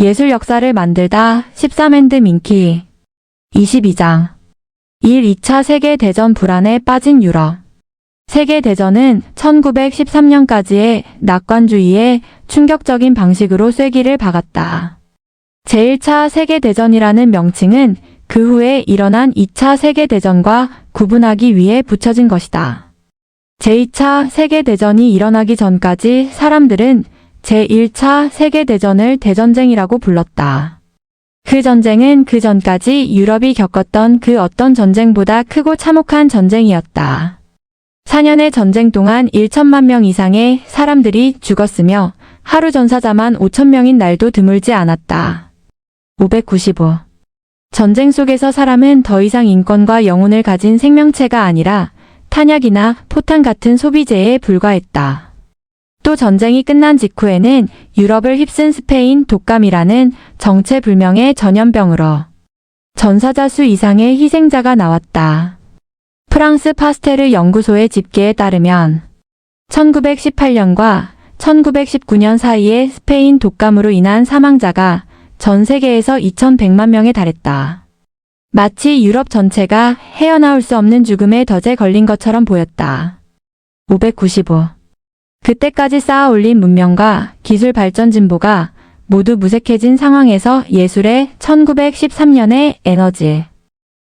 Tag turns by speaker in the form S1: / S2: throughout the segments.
S1: 예술 역사를 만들다 13핸드 민키 22장 2차 세계대전 불안에 빠진 유럽. 세계대전은 1913년까지의 낙관주의에 충격적인 방식으로 쐐기를 박았다. 제1차 세계대전이라는 명칭은 그 후에 일어난 2차 세계대전과 구분하기 위해 붙여진 것이다. 제2차 세계대전이 일어나기 전까지 사람들은 제1차 세계대전을 대전쟁이라고 불렀다. 그 전쟁은 그 전까지 유럽이 겪었던 그 어떤 전쟁보다 크고 참혹한 전쟁이었다. 4년의 전쟁 동안 1천만 명 이상의 사람들이 죽었으며 하루 전사자만 5천 명인 날도 드물지 않았다. 595. 전쟁 속에서 사람은 더 이상 인권과 영혼을 가진 생명체가 아니라 탄약이나 포탄 같은 소비재에 불과했다. 또 전쟁이 끝난 직후에는 유럽을 휩쓴 스페인 독감이라는 정체불명의 전염병으로 전사자 수 이상의 희생자가 나왔다. 프랑스 파스테르 연구소의 집계에 따르면 1918년과 1919년 사이에 스페인 독감으로 인한 사망자가 전 세계에서 2100만 명에 달했다. 마치 유럽 전체가 헤어나올 수 없는 죽음의 덫에 걸린 것처럼 보였다. 595. 그때까지 쌓아 올린 문명과 기술 발전 진보가 모두 무색해진 상황에서 예술의 1913년의 에너지,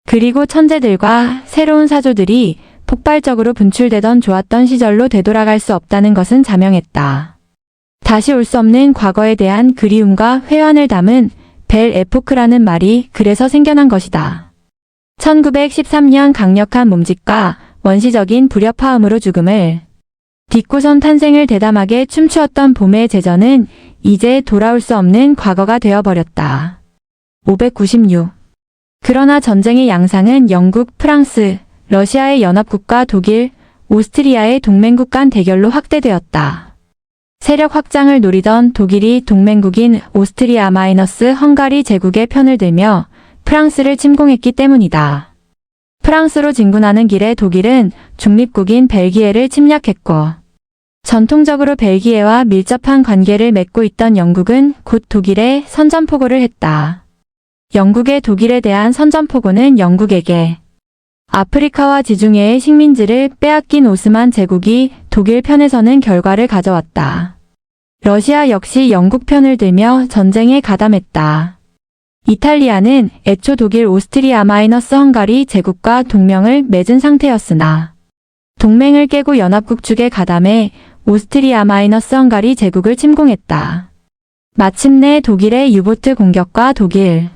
S1: 그리고 천재들과 새로운 사조들이 폭발적으로 분출되던 좋았던 시절로 되돌아갈 수 없다는 것은 자명했다. 다시 올 수 없는 과거에 대한 그리움과 회한을 담은 벨 에포크라는 말이 그래서 생겨난 것이다. 1913년 강력한 몸짓과 원시적인 불협화음으로 죽음을 딛고선 탄생을 대담하게 춤추었던 봄의 제전은 이제 돌아올 수 없는 과거가 되어버렸다. 596. 그러나 전쟁의 양상은 영국, 프랑스, 러시아의 연합국과 독일, 오스트리아의 동맹국 간 대결로 확대되었다. 세력 확장을 노리던 독일이 동맹국인 오스트리아-헝가리 제국의 편을 들며 프랑스를 침공했기 때문이다. 프랑스로 진군하는 길에 독일은 중립국인 벨기에를 침략했고, 전통적으로 벨기에와 밀접한 관계를 맺고 있던 영국은 곧 독일에 선전포고를 했다. 영국의 독일에 대한 선전포고는 영국에게 아프리카와 지중해의 식민지를 빼앗긴 오스만 제국이 독일 편에 서는 결과를 가져왔다. 러시아 역시 영국 편을 들며 전쟁에 가담했다. 이탈리아는 애초 독일 오스트리아-헝가리 제국과 동맹을 맺은 상태였으나 동맹을 깨고 연합국 측에 가담해 오스트리아-헝가리 제국을 침공했다. 마침내 독일의 유보트 공격과 독일,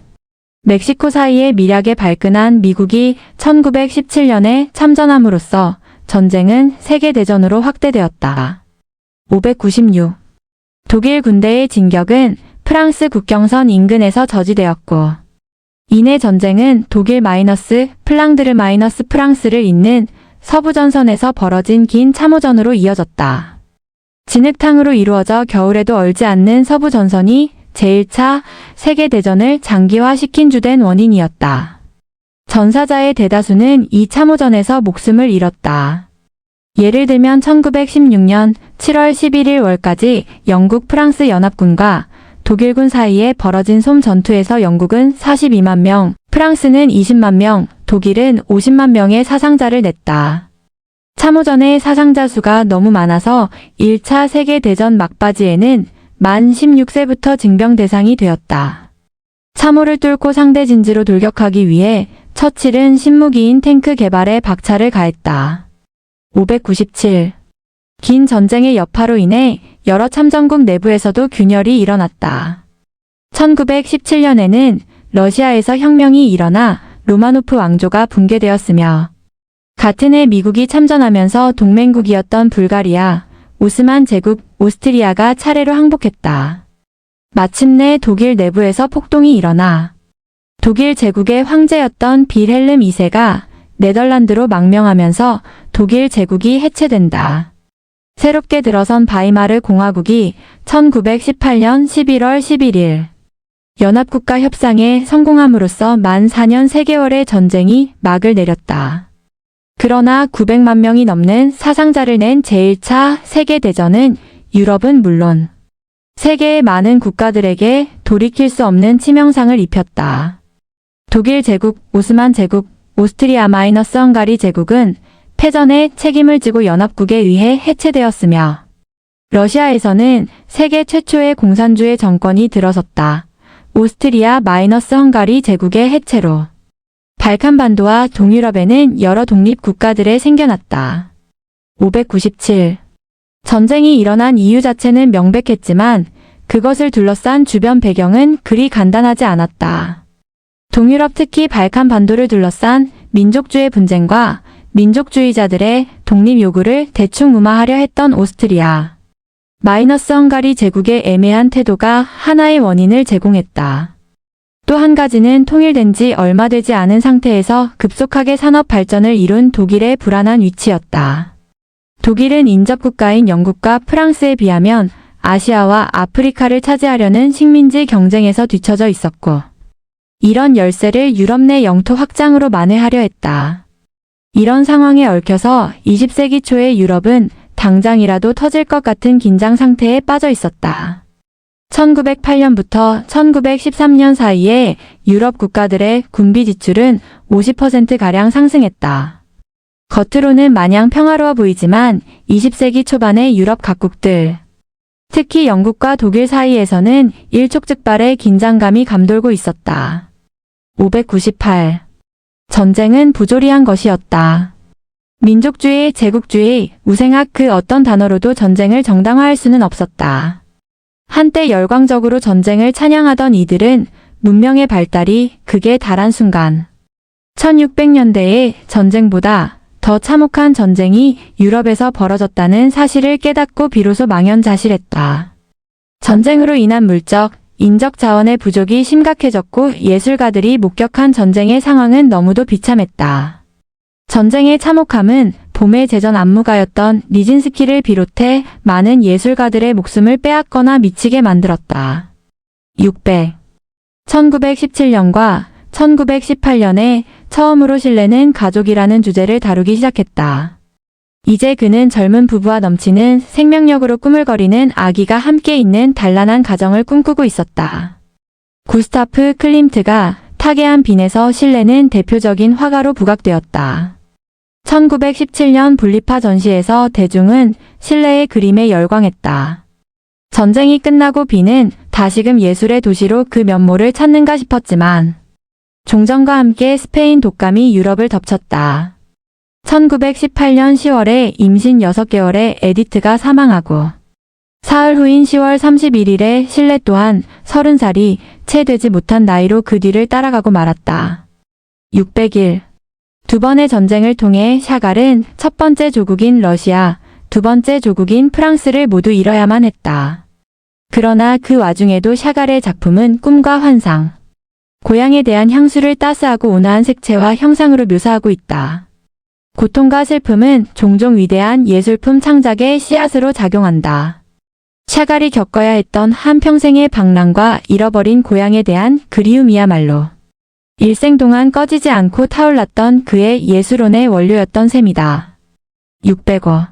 S1: 멕시코 사이의 밀약에 발끈한 미국이 1917년에 참전함으로써 전쟁은 세계대전으로 확대되었다. 596. 독일 군대의 진격은 프랑스 국경선 인근에서 저지되었고, 이내 전쟁은 독일 플랑드르 프랑스를 잇는 서부전선에서 벌어진 긴 참호전으로 이어졌다. 진흙탕으로 이루어져 겨울에도 얼지 않는 서부전선이 제1차 세계대전을 장기화시킨 주된 원인이었다. 전사자의 대다수는 이 참호전에서 목숨을 잃었다. 예를 들면 1916년 7월 11일 월까지 영국 프랑스 연합군과 독일군 사이에 벌어진 솜 전투에서 영국은 42만 명, 프랑스는 20만 명, 독일은 50만 명의 사상자를 냈다. 참호전의 사상자 수가 너무 많아서 1차 세계대전 막바지에는 만 16세부터 징병 대상이 되었다. 참호를 뚫고 상대 진지로 돌격하기 위해 처칠은 신무기인 탱크 개발에 박차를 가했다. 597. 긴 전쟁의 여파로 인해 여러 참전국 내부에서도 균열이 일어났다. 1917년에는 러시아에서 혁명이 일어나 로마노프 왕조가 붕괴되었으며, 같은 해 미국이 참전하면서 동맹국이었던 불가리아, 오스만 제국, 오스트리아가 차례로 항복했다. 마침내 독일 내부에서 폭동이 일어나 독일 제국의 황제였던 빌헬름 2세가 네덜란드로 망명하면서 독일 제국이 해체된다. 새롭게 들어선 바이마르 공화국이 1918년 11월 11일 연합국가 협상에 성공함으로써 만 4년 3개월의 전쟁이 막을 내렸다. 그러나 900만 명이 넘는 사상자를 낸 제1차 세계대전은 유럽은 물론 세계의 많은 국가들에게 돌이킬 수 없는 치명상을 입혔다. 독일 제국, 오스만 제국, 오스트리아-헝가리 제국은 패전에 책임을 지고 연합국에 의해 해체되었으며 러시아에서는 세계 최초의 공산주의 정권이 들어섰다. 오스트리아-헝가리 제국의 해체로 발칸반도와 동유럽에는 여러 독립 국가들이 생겨났다. 597. 전쟁이 일어난 이유 자체는 명백했지만 그것을 둘러싼 주변 배경은 그리 간단하지 않았다. 동유럽 특히 발칸반도를 둘러싼 민족주의 분쟁과 민족주의자들의 독립 요구를 대충 무마하려 했던 오스트리아 헝가리 제국의 애매한 태도가 하나의 원인을 제공했다. 또 한 가지는 통일된 지 얼마 되지 않은 상태에서 급속하게 산업 발전을 이룬 독일의 불안한 위치였다. 독일은 인접국가인 영국과 프랑스에 비하면 아시아와 아프리카를 차지하려는 식민지 경쟁에서 뒤처져 있었고 이런 열세를 유럽 내 영토 확장으로 만회하려 했다. 이런 상황에 얽혀서 20세기 초의 유럽은 당장이라도 터질 것 같은 긴장 상태에 빠져 있었다. 1908년부터 1913년 사이에 유럽 국가들의 군비 지출은 50%가량 상승했다. 겉으로는 마냥 평화로워 보이지만 20세기 초반의 유럽 각국들, 특히 영국과 독일 사이에서는 일촉즉발의 긴장감이 감돌고 있었다. 598. 전쟁은 부조리한 것이었다. 민족주의, 제국주의, 우생학 그 어떤 단어로도 전쟁을 정당화할 수는 없었다. 한때 열광적으로 전쟁을 찬양하던 이들은 문명의 발달이 극에 달한 순간 1600년대에 전쟁보다 더 참혹한 전쟁이 유럽에서 벌어졌다는 사실을 깨닫고 비로소 망연자실했다. 전쟁으로 인한 물적, 인적 자원의 부족이 심각해졌고 예술가들이 목격한 전쟁의 상황은 너무도 비참했다. 전쟁의 참혹함은 봄의 제전 안무가였던 니진스키를 비롯해 많은 예술가들의 목숨을 빼앗거나 미치게 만들었다. 600. 1917년과 1918년에 처음으로 실레는 가족이라는 주제를 다루기 시작했다. 이제 그는 젊은 부부와 넘치는 생명력으로 꾸물거리는 아기가 함께 있는 단란한 가정을 꿈꾸고 있었다. 구스타프 클림트가 타계한 빈에서 실레는 대표적인 화가로 부각되었다. 1917년 분리파 전시에서 대중은 실레의 그림에 열광했다. 전쟁이 끝나고 빈은 다시금 예술의 도시로 그 면모를 찾는가 싶었지만 종전과 함께 스페인 독감이 유럽을 덮쳤다. 1918년 10월에 임신 6개월의 에디트가 사망하고 사흘 후인 10월 31일에 실레 또한 30살이 채 되지 못한 나이로 그 뒤를 따라가고 말았다. 601. 두 번의 전쟁을 통해 샤갈은 첫 번째 조국인 러시아, 두 번째 조국인 프랑스를 모두 잃어야만 했다. 그러나 그 와중에도 샤갈의 작품은 꿈과 환상, 고향에 대한 향수를 따스하고 온화한 색채와 형상으로 묘사하고 있다. 고통과 슬픔은 종종 위대한 예술품 창작의 씨앗으로 작용한다. 샤갈이 겪어야 했던 한평생의 방랑과 잃어버린 고향에 대한 그리움이야말로 일생 동안 꺼지지 않고 타올랐던 그의 예술혼의 원료였던 셈이다. 600호.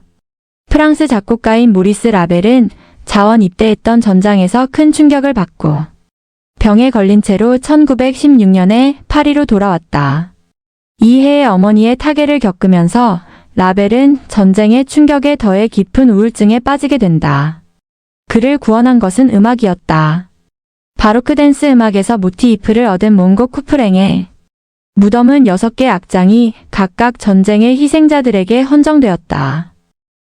S1: 프랑스 작곡가인 모리스 라벨은 자원 입대했던 전장에서 큰 충격을 받고 병에 걸린 채로 1916년에 파리로 돌아왔다. 이해의 어머니의 타계를 겪으면서 라벨은 전쟁의 충격에 더해 깊은 우울증에 빠지게 된다. 그를 구원한 것은 음악이었다. 바로크 댄스 음악에서 모티프를 얻은 몽고 쿠프랭의 무덤은 6개 악장이 각각 전쟁의 희생자들에게 헌정되었다.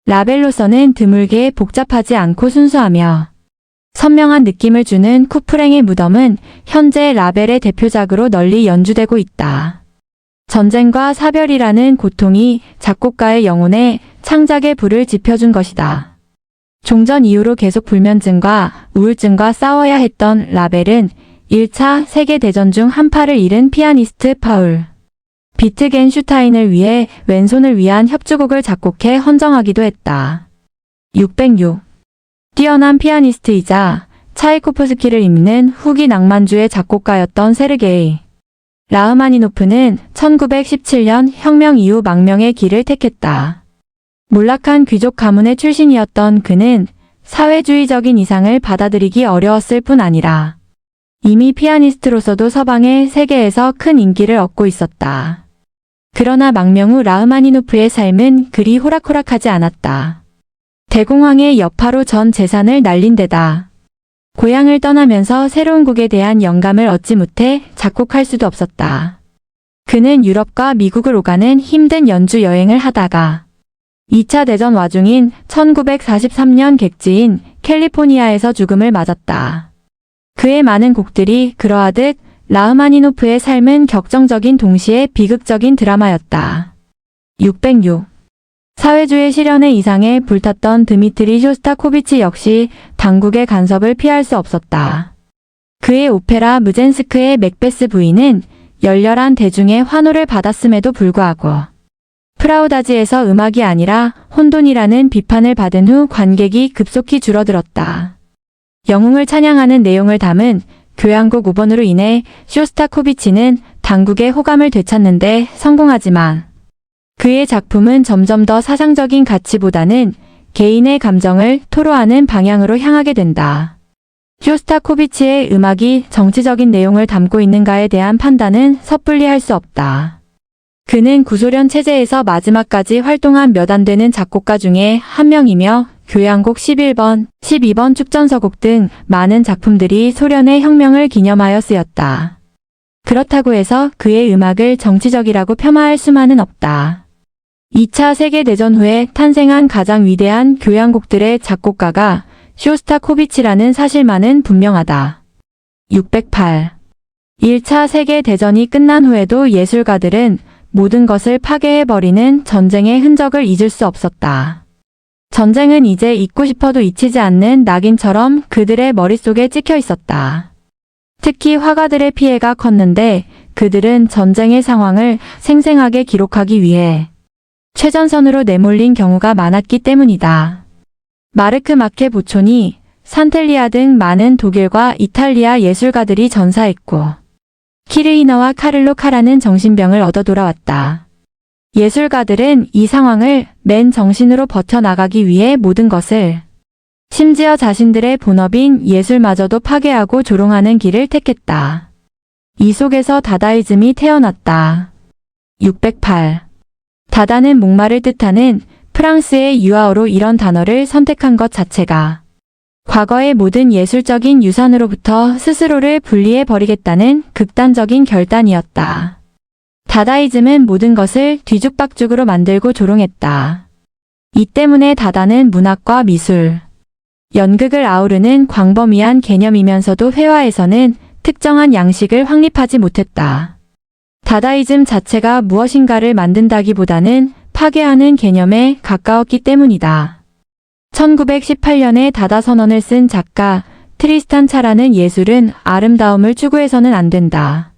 S1: 라벨로서는 드물게 복잡하지 않고 순수하며 선명한 느낌을 주는 쿠프랭의 무덤은 현재 라벨의 대표작으로 널리 연주되고 있다. 전쟁과 사별이라는 고통이 작곡가의 영혼에 창작의 불을 지펴준 것이다. 종전 이후로 계속 불면증과 우울증과 싸워야 했던 라벨은 1차 세계대전 중 한팔을 잃은 피아니스트 파울 비트겐슈타인을 위해 왼손을 위한 협주곡을 작곡해 헌정하기도 했다. 606. 뛰어난 피아니스트이자 차이코프스키를 잇는 후기 낭만주의 작곡가였던 세르게이 라흐마니노프는 1917년 혁명 이후 망명의 길을 택했다. 몰락한 귀족 가문의 출신이었던 그는 사회주의적인 이상을 받아들이기 어려웠을 뿐 아니라 이미 피아니스트로서도 서방의 세계에서 큰 인기를 얻고 있었다. 그러나 망명 후 라흐마니노프의 삶은 그리 호락호락하지 않았다. 대공황의 여파로 전 재산을 날린 데다 고향을 떠나면서 새로운 곡에 대한 영감을 얻지 못해 작곡할 수도 없었다. 그는 유럽과 미국을 오가는 힘든 연주 여행을 하다가 2차 대전 와중인 1943년 객지인 캘리포니아에서 죽음을 맞았다. 그의 많은 곡들이 그러하듯 라흐마니노프의 삶은 격정적인 동시에 비극적인 드라마였다. 606. 사회주의 실현의 이상에 불탔던 드미트리 쇼스타코비치 역시 당국의 간섭을 피할 수 없었다. 그의 오페라 무젠스크의 맥베스 부인은 열렬한 대중의 환호를 받았음에도 불구하고 프라우다지에서 음악이 아니라 혼돈이라는 비판을 받은 후 관객이 급속히 줄어들었다. 영웅을 찬양하는 내용을 담은 교향곡 5번으로 인해 쇼스타코비치는 당국의 호감을 되찾는데 성공하지만 그의 작품은 점점 더 사상적인 가치보다는 개인의 감정을 토로하는 방향으로 향하게 된다. 쇼스타코비치의 음악이 정치적인 내용을 담고 있는가에 대한 판단은 섣불리 할 수 없다. 그는 구소련 체제에서 마지막까지 활동한 몇 안 되는 작곡가 중에 한 명이며 교향곡 11번, 12번 축전서곡 등 많은 작품들이 소련의 혁명을 기념하여 쓰였다. 그렇다고 해서 그의 음악을 정치적이라고 폄하할 수만은 없다. 2차 세계대전 후에 탄생한 가장 위대한 교향곡들의 작곡가가 쇼스타코비치라는 사실만은 분명하다. 608. 1차 세계대전이 끝난 후에도 예술가들은 모든 것을 파괴해버리는 전쟁의 흔적을 잊을 수 없었다. 전쟁은 이제 잊고 싶어도 잊히지 않는 낙인처럼 그들의 머릿속에 찍혀 있었다. 특히 화가들의 피해가 컸는데 그들은 전쟁의 상황을 생생하게 기록하기 위해 최전선으로 내몰린 경우가 많았기 때문이다. 마르크 마케 보초니, 산텔리아 등 많은 독일과 이탈리아 예술가들이 전사했고 키르이너와 카를로 카라는 정신병을 얻어 돌아왔다. 예술가들은 이 상황을 맨 정신으로 버텨나가기 위해 모든 것을, 심지어 자신들의 본업인 예술마저도 파괴하고 조롱하는 길을 택했다. 이 속에서 다다이즘이 태어났다. 608. 다다는 목마를 뜻하는 프랑스의 유아어로 이런 단어를 선택한 것 자체가 과거의 모든 예술적인 유산으로부터 스스로를 분리해 버리겠다는 극단적인 결단이었다. 다다이즘은 모든 것을 뒤죽박죽으로 만들고 조롱했다. 이 때문에 다다는 문학과 미술, 연극을 아우르는 광범위한 개념이면서도 회화에서는 특정한 양식을 확립하지 못했다. 다다이즘 자체가 무엇인가를 만든다기보다는 파괴하는 개념에 가까웠기 때문이다. 1918년에 다다 선언을 쓴 작가 트리스탄 차라는 예술은 아름다움을 추구해서는 안 된다.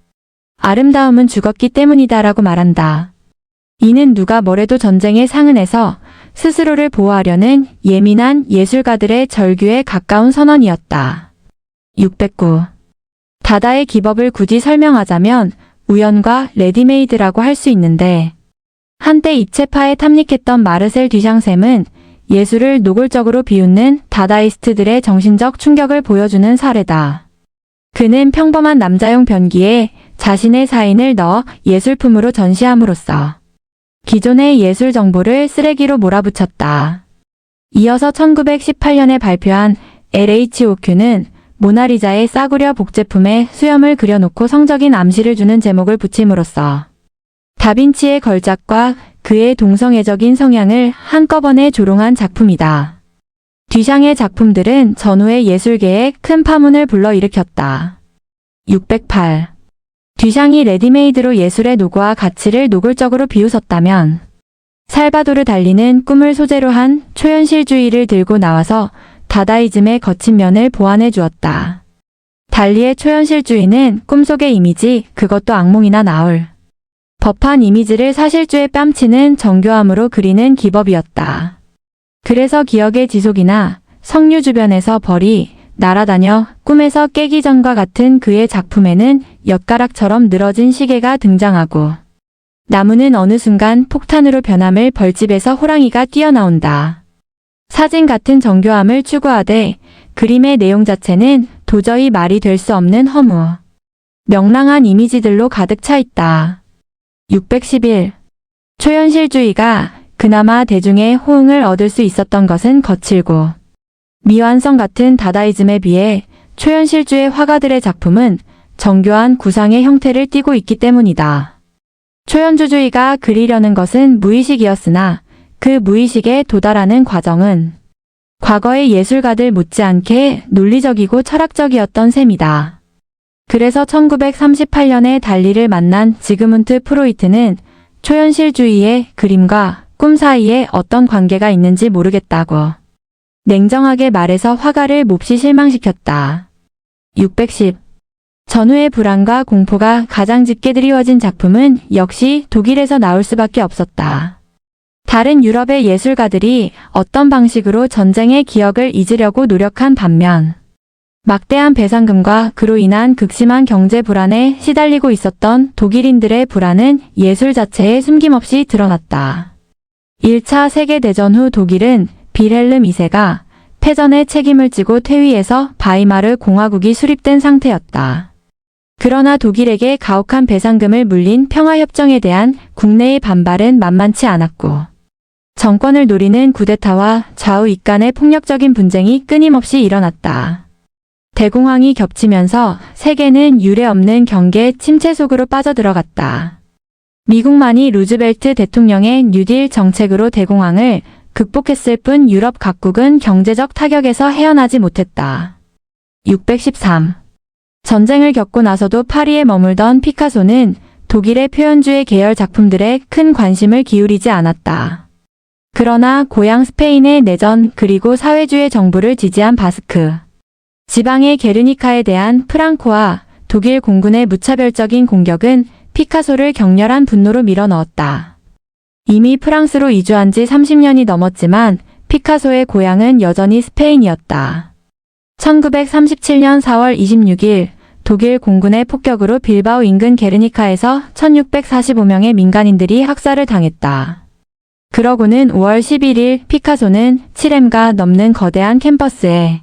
S1: 아름다움은 죽었기 때문이다라고 말한다. 이는 누가 뭐래도 전쟁의 상흔에서 스스로를 보호하려는 예민한 예술가들의 절규에 가까운 선언이었다. 609. 다다의 기법을 굳이 설명하자면 우연과 레디메이드라고 할 수 있는데 한때 입체파에 탐닉했던 마르셀 듀샹샘은 예술을 노골적으로 비웃는 다다이스트들의 정신적 충격을 보여주는 사례다. 그는 평범한 남자용 변기에 자신의 사인을 넣어 예술품으로 전시함으로써 기존의 예술 정보를 쓰레기로 몰아붙였다. 이어서 1918년에 발표한 LHOQ는 모나리자의 싸구려 복제품에 수염을 그려놓고 성적인 암시를 주는 제목을 붙임으로써 다빈치의 걸작과 그의 동성애적인 성향을 한꺼번에 조롱한 작품이다. 듀샹의 작품들은 전후의 예술계에 큰 파문을 불러일으켰다. 608. 듀샹이 레디메이드로 예술의 노고와 가치를 노골적으로 비웃었다면 살바도르 달리는 꿈을 소재로 한 초현실주의를 들고 나와서 다다이즘의 거친 면을 보완해 주었다. 달리의 초현실주의는 꿈속의 이미지, 그것도 악몽이나 나올 법한 이미지를 사실주에 뺨치는 정교함으로 그리는 기법이었다. 그래서 기억의 지속이나 석류 주변에서 벌이 날아다녀 꿈에서 깨기 전과 같은 그의 작품에는 엿가락처럼 늘어진 시계가 등장하고 나무는 어느 순간 폭탄으로 변함을 벌집에서 호랑이가 뛰어나온다. 사진 같은 정교함을 추구하되 그림의 내용 자체는 도저히 말이 될 수 없는 허무, 명랑한 이미지들로 가득 차 있다. 611. 초현실주의가 그나마 대중의 호응을 얻을 수 있었던 것은 거칠고 미완성 같은 다다이즘에 비해 초현실주의 화가들의 작품은 정교한 구상의 형태를 띠고 있기 때문이다. 초현주주의가 그리려는 것은 무의식이었으나 그 무의식에 도달하는 과정은 과거의 예술가들 못지않게 논리적이고 철학적이었던 셈이다. 그래서 1938년에 달리를 만난 지그문트 프로이트는 초현실주의의 그림과 꿈 사이에 어떤 관계가 있는지 모르겠다고 냉정하게 말해서 화가를 몹시 실망시켰다. 610. 전후의 불안과 공포가 가장 짙게 드리워진 작품은 역시 독일에서 나올 수밖에 없었다. 다른 유럽의 예술가들이 어떤 방식으로 전쟁의 기억을 잊으려고 노력한 반면 막대한 배상금과 그로 인한 극심한 경제 불안에 시달리고 있었던 독일인들의 불안은 예술 자체에 숨김없이 드러났다. 1차 세계대전 후 독일은 빌헬름 2세가 패전의 책임을 지고 퇴위해서 바이마르 공화국이 수립된 상태였다. 그러나 독일에게 가혹한 배상금을 물린 평화협정에 대한 국내의 반발은 만만치 않았고 정권을 노리는 쿠데타와 좌우 입간의 폭력적인 분쟁이 끊임없이 일어났다. 대공황이 겹치면서 세계는 유례없는 경계 침체 속으로 빠져들어갔다. 미국만이 루즈벨트 대통령의 뉴딜 정책으로 대공황을 극복했을 뿐 유럽 각국은 경제적 타격에서 헤어나지 못했다. 613. 전쟁을 겪고 나서도 파리에 머물던 피카소는 독일의 표현주의 계열 작품들에 큰 관심을 기울이지 않았다. 그러나 고향 스페인의 내전 그리고 사회주의 정부를 지지한 바스크 지방의 게르니카에 대한 프랑코와 독일 공군의 무차별적인 공격은 피카소를 격렬한 분노로 밀어넣었다. 이미 프랑스로 이주한 지 30년이 넘었지만 피카소의 고향은 여전히 스페인이었다. 1937년 4월 26일 독일 공군의 폭격으로 빌바오 인근 게르니카에서 1645명의 민간인들이 학살을 당했다. 그러고는 5월 11일 피카소는 7M가 넘는 거대한 캔버스에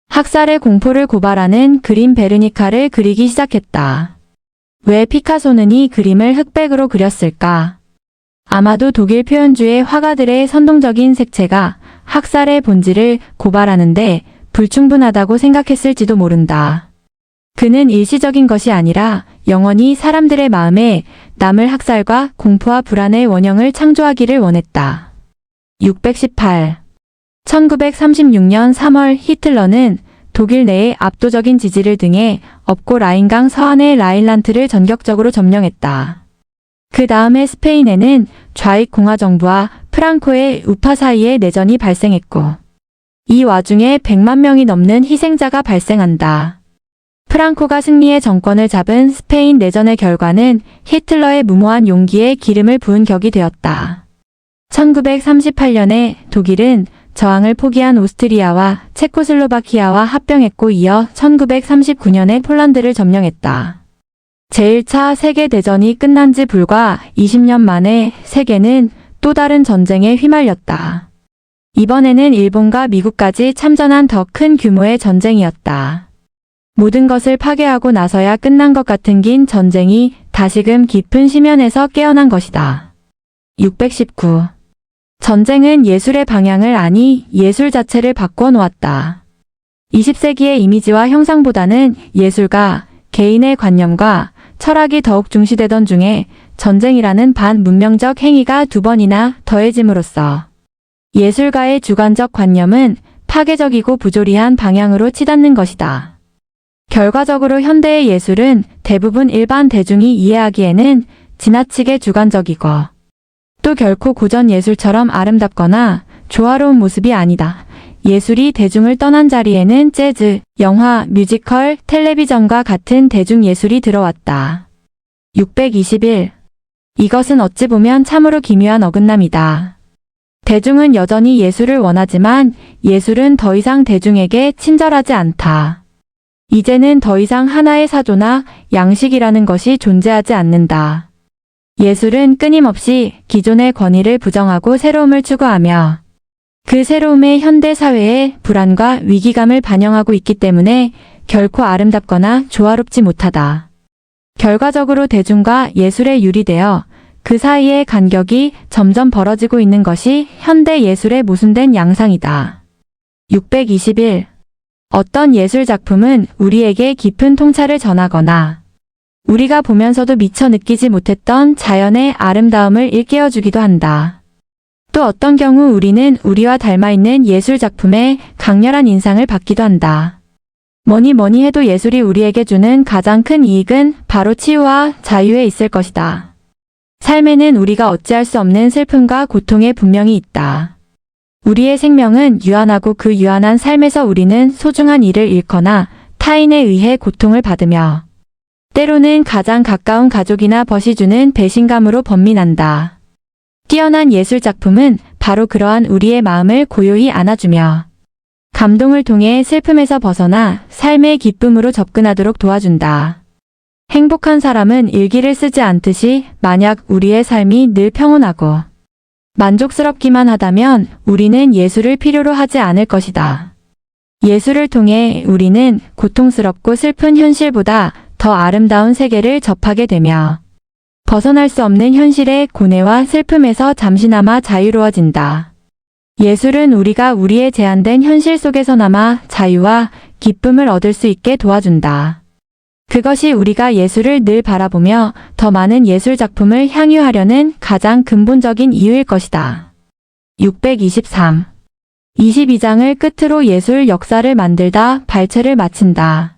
S1: 학살의 공포를 고발하는 그림 베르니카를 그리기 시작했다. 왜 피카소는 이 그림을 흑백으로 그렸을까? 아마도 독일 표현주의 화가들의 선동적인 색채가 학살의 본질을 고발하는데 불충분하다고 생각했을지도 모른다. 그는 일시적인 것이 아니라 영원히 사람들의 마음에 남을 학살과 공포와 불안의 원형을 창조하기를 원했다. 618. 1936년 3월 히틀러는 독일 내에 압도적인 지지를 등에 업고 라인강 서안의 라인란트를 전격적으로 점령했다. 그 다음에 스페인에는 좌익 공화정부와 프랑코의 우파 사이에 내전이 발생했고 이 와중에 100만 명이 넘는 희생자가 발생한다. 프랑코가 승리의 정권을 잡은 스페인 내전의 결과는 히틀러의 무모한 용기에 기름을 부은 격이 되었다. 1938년에 독일은 저항을 포기한 오스트리아와 체코슬로바키아와 합병했고 이어 1939년에 폴란드를 점령했다. 제1차 세계대전이 끝난 지 불과 20년 만에 세계는 또 다른 전쟁에 휘말렸다. 이번에는 일본과 미국까지 참전한 더 큰 규모의 전쟁이었다. 모든 것을 파괴하고 나서야 끝난 것 같은 긴 전쟁이 다시금 깊은 심연에서 깨어난 것이다. 619. 전쟁은 예술의 방향을 아니 예술 자체를 바꾸어 놓았다. 20세기의 이미지와 형상보다는 예술가, 개인의 관념과 철학이 더욱 중시되던 중에 전쟁이라는 반문명적 행위가 2번이나 더해짐으로써 예술가의 주관적 관념은 파괴적이고 부조리한 방향으로 치닫는 것이다. 결과적으로 현대의 예술은 대부분 일반 대중이 이해하기에는 지나치게 주관적이고 또 결코 고전 예술처럼 아름답거나 조화로운 모습이 아니다. 예술이 대중을 떠난 자리에는 재즈, 영화, 뮤지컬, 텔레비전과 같은 대중예술이 들어왔다. 621. 이것은 어찌 보면 참으로 기묘한 어긋남이다. 대중은 여전히 예술을 원하지만 예술은 더 이상 대중에게 친절하지 않다. 이제는 더 이상 하나의 사조나 양식이라는 것이 존재하지 않는다. 예술은 끊임없이 기존의 권위를 부정하고 새로움을 추구하며 그 새로움의 현대 사회의 불안과 위기감을 반영하고 있기 때문에 결코 아름답거나 조화롭지 못하다. 결과적으로 대중과 예술에 유리되어 그 사이의 간격이 점점 벌어지고 있는 것이 현대 예술의 모순된 양상이다. 621. 어떤 예술 작품은 우리에게 깊은 통찰을 전하거나 우리가 보면서도 미처 느끼지 못했던 자연의 아름다움을 일깨워주기도 한다. 또 어떤 경우 우리는 우리와 닮아있는 예술 작품에 강렬한 인상을 받기도 한다. 뭐니 해도 예술이 우리에게 주는 가장 큰 이익은 바로 치유와 자유에 있을 것이다. 삶에는 우리가 어찌할 수 없는 슬픔과 고통에 분명히 있다. 우리의 생명은 유한하고 그 유한한 삶에서 우리는 소중한 일을 잃거나 타인에 의해 고통을 받으며 때로는 가장 가까운 가족이나 벗이 주는 배신감으로 번민한다. 뛰어난 예술 작품은 바로 그러한 우리의 마음을 고요히 안아주며 감동을 통해 슬픔에서 벗어나 삶의 기쁨으로 접근하도록 도와준다. 행복한 사람은 일기를 쓰지 않듯이 만약 우리의 삶이 늘 평온하고 만족스럽기만 하다면 우리는 예술을 필요로 하지 않을 것이다. 예술을 통해 우리는 고통스럽고 슬픈 현실보다 더 아름다운 세계를 접하게 되며 벗어날 수 없는 현실의 고뇌와 슬픔에서 잠시나마 자유로워진다. 예술은 우리가 우리의 제한된 현실 속에서나마 자유와 기쁨을 얻을 수 있게 도와준다. 그것이 우리가 예술을 늘 바라보며 더 많은 예술 작품을 향유하려는 가장 근본적인 이유일 것이다. 623. 22장을 끝으로 예술 역사를 만들다 발췌를 마친다.